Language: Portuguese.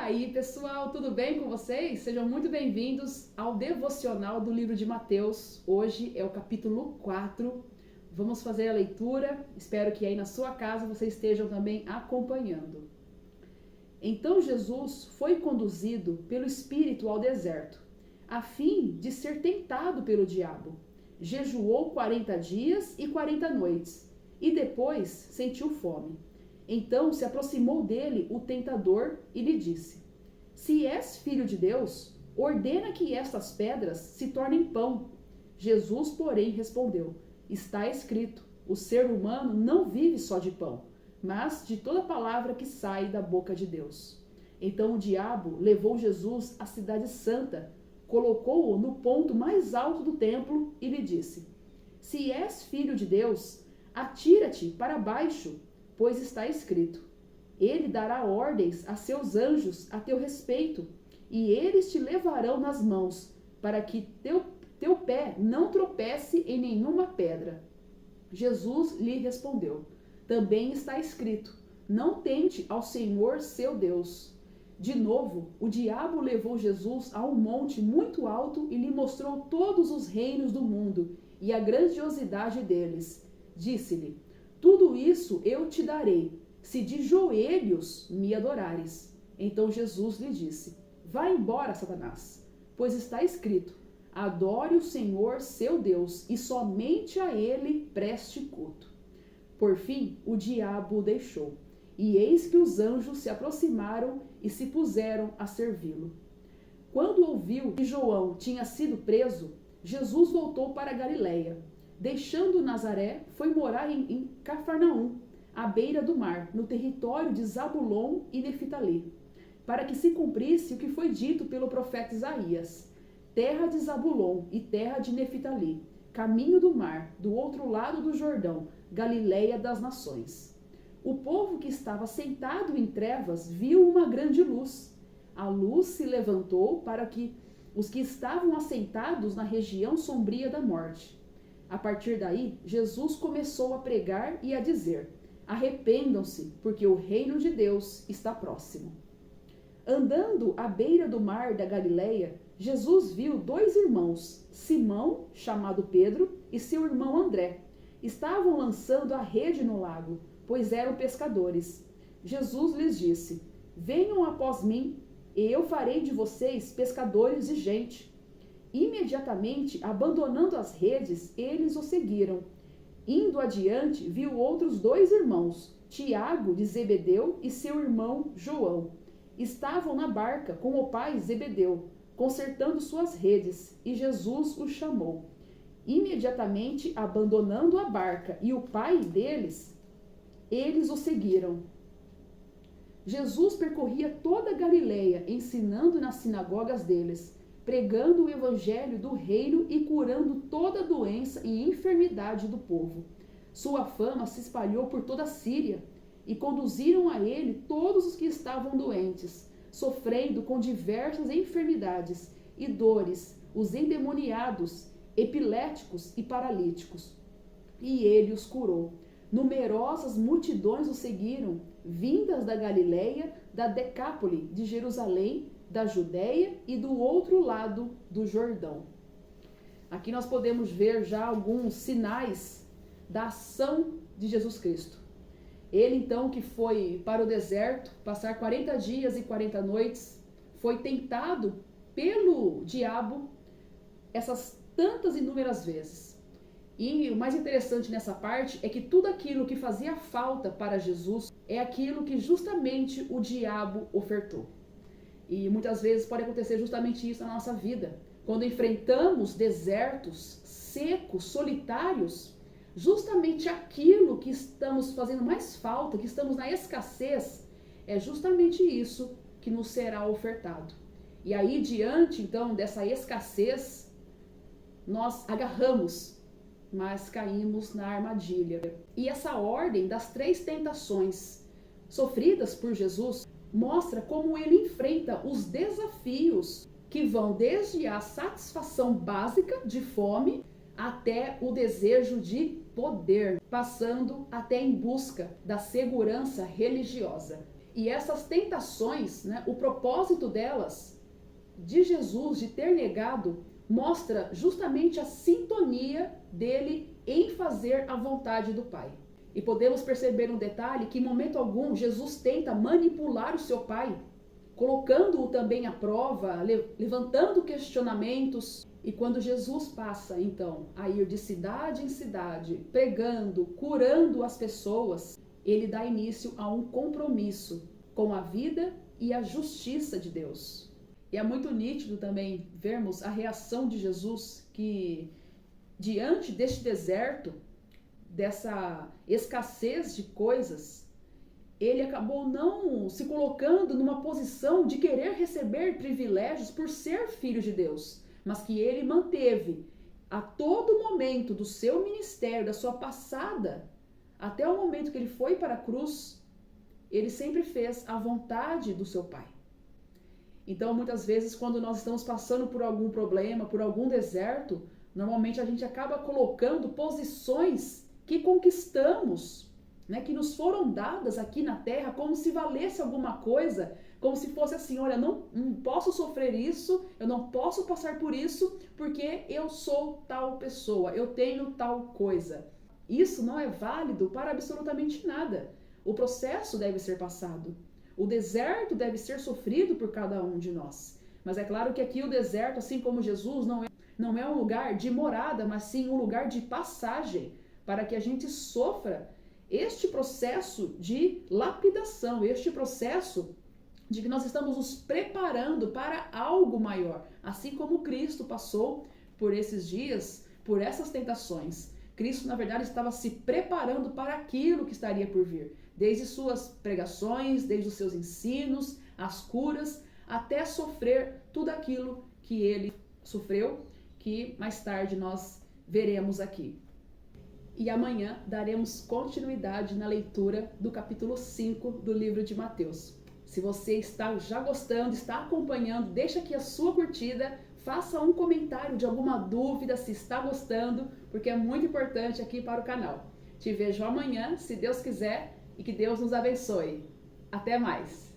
aí, pessoal, tudo bem com vocês? Sejam muito bem-vindos ao devocional do livro de Mateus. Hoje é o capítulo 4. Vamos fazer a leitura. Espero que aí na sua casa vocês estejam também acompanhando. Então Jesus foi conduzido pelo Espírito ao deserto, a fim de ser tentado pelo diabo. Jejuou 40 dias e 40 noites, e depois sentiu fome. Então se aproximou dele o tentador e lhe disse: Se és filho de Deus, ordena que estas pedras se tornem pão. Jesus, porém, respondeu: Está escrito, o ser humano não vive só de pão, mas de toda palavra que sai da boca de Deus. Então o diabo levou Jesus à cidade santa, colocou-o no ponto mais alto do templo e lhe disse: Se és filho de Deus, atira-te para baixo, pois está escrito: Ele dará ordens a seus anjos a teu respeito, e eles te levarão nas mãos, para que teu pé não tropece em nenhuma pedra. Jesus lhe respondeu: Também está escrito: Não tente ao Senhor seu Deus. De novo, o diabo levou Jesus a um monte muito alto e lhe mostrou todos os reinos do mundo e a grandiosidade deles. Disse-lhe: Tudo isso eu te darei, se de joelhos me adorares. Então Jesus lhe disse: Vá embora, Satanás, pois está escrito: Adore o Senhor seu Deus, e somente a ele preste culto. Por fim, o diabo o deixou, e eis que os anjos se aproximaram e se puseram a servi-lo. Quando ouviu que João tinha sido preso, Jesus voltou para a Galiléia. Deixando Nazaré, foi morar em Cafarnaum, à beira do mar, no território de Zabulon e Neftali, para que se cumprisse o que foi dito pelo profeta Isaías: Terra de Zabulon e terra de Neftali, caminho do mar, do outro lado do Jordão, Galiléia das nações. O povo que estava sentado em trevas viu uma grande luz. A luz se levantou para que os que estavam assentados na região sombria da morte. A partir daí, Jesus começou a pregar e a dizer: Arrependam-se, porque o reino de Deus está próximo. Andando à beira do mar da Galileia, Jesus viu dois irmãos, Simão, chamado Pedro, e seu irmão André. Estavam lançando a rede no lago, pois eram pescadores. Jesus lhes disse: Venham após mim, e eu farei de vocês pescadores de gente. Imediatamente, abandonando as redes, eles o seguiram. Indo adiante, viu outros dois irmãos, Tiago de Zebedeu e seu irmão João. Estavam na barca com o pai Zebedeu, consertando suas redes, e Jesus os chamou. Imediatamente, abandonando a barca e o pai deles, eles o seguiram. Jesus percorria toda a Galileia, ensinando nas sinagogas deles, pregando o evangelho do reino e curando toda doença e enfermidade do povo. Sua fama se espalhou por toda a Síria, e conduziram a ele todos os que estavam doentes, sofrendo com diversas enfermidades e dores, os endemoniados, epiléticos e paralíticos. E ele os curou. Numerosas multidões o seguiram, vindas da Galileia, da Decápole, de Jerusalém, da Judéia e do outro lado do Jordão. Aqui nós podemos ver já alguns sinais da ação de Jesus Cristo. Ele então que foi para o deserto, passar 40 dias e 40 noites, foi tentado pelo diabo essas tantas inúmeras vezes. E o mais interessante nessa parte é que tudo aquilo que fazia falta para Jesus é aquilo que justamente o diabo ofertou. E muitas vezes pode acontecer justamente isso na nossa vida. Quando enfrentamos desertos secos, solitários, justamente aquilo que estamos fazendo mais falta, que estamos na escassez, é justamente isso que nos será ofertado. E aí, diante então dessa escassez, nós agarramos, mas caímos na armadilha. E essa ordem das 3 tentações sofridas por Jesus mostra como ele enfrenta os desafios que vão desde a satisfação básica de fome até o desejo de poder, passando até em busca da segurança religiosa. E essas tentações, né, o propósito delas, de Jesus, de ter negado, mostra justamente a sintonia dele em fazer a vontade do Pai. E podemos perceber um detalhe que em momento algum Jesus tenta manipular o seu Pai, colocando-o também à prova, levantando questionamentos. E quando Jesus passa, então, a ir de cidade em cidade, pregando, curando as pessoas, ele dá início a um compromisso com a vida e a justiça de Deus. E é muito nítido também vermos a reação de Jesus, que diante deste deserto, dessa escassez de coisas, ele acabou não se colocando numa posição de querer receber privilégios por ser filho de Deus, mas que ele manteve a todo momento do seu ministério, da sua passada, até o momento que ele foi para a cruz, ele sempre fez a vontade do seu Pai. Então, muitas vezes, quando nós estamos passando por algum problema, por algum deserto, normalmente a gente acaba colocando posições que conquistamos, né, que nos foram dadas aqui na terra, como se valesse alguma coisa, como se fosse assim, olha, não posso sofrer isso, eu não posso passar por isso, porque eu sou tal pessoa, eu tenho tal coisa. Isso não é válido para absolutamente nada. O processo deve ser passado. O deserto deve ser sofrido por cada um de nós. Mas é claro que aqui o deserto, assim como Jesus, não é um lugar de morada, mas sim um lugar de passagem, para que a gente sofra este processo de lapidação, este processo de que nós estamos nos preparando para algo maior, assim como Cristo passou por esses dias, por essas tentações. Cristo, na verdade, estava se preparando para aquilo que estaria por vir, desde suas pregações, desde os seus ensinos, as curas, até sofrer tudo aquilo que ele sofreu, que mais tarde nós veremos aqui. E amanhã daremos continuidade na leitura do capítulo 5 do livro de Mateus. Se você está já gostando, está acompanhando, deixa aqui a sua curtida, faça um comentário de alguma dúvida, se está gostando, porque é muito importante aqui para o canal. Te vejo amanhã, se Deus quiser, e que Deus nos abençoe. Até mais!